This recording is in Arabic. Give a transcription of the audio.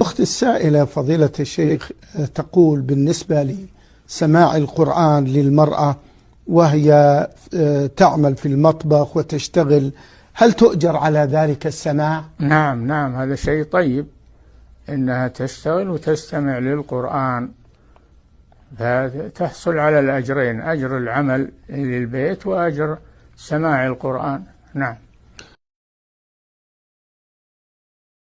الأخت السائلة فضيلة الشيخ تقول بالنسبة لسماع القرآن للمرأة وهي تعمل في المطبخ وتشتغل، هل تؤجر على ذلك السماع؟ نعم نعم، هذا شيء طيب إنها تشتغل وتستمع للقرآن، فتحصل على الأجرين، أجر العمل للبيت وأجر سماع القرآن. نعم.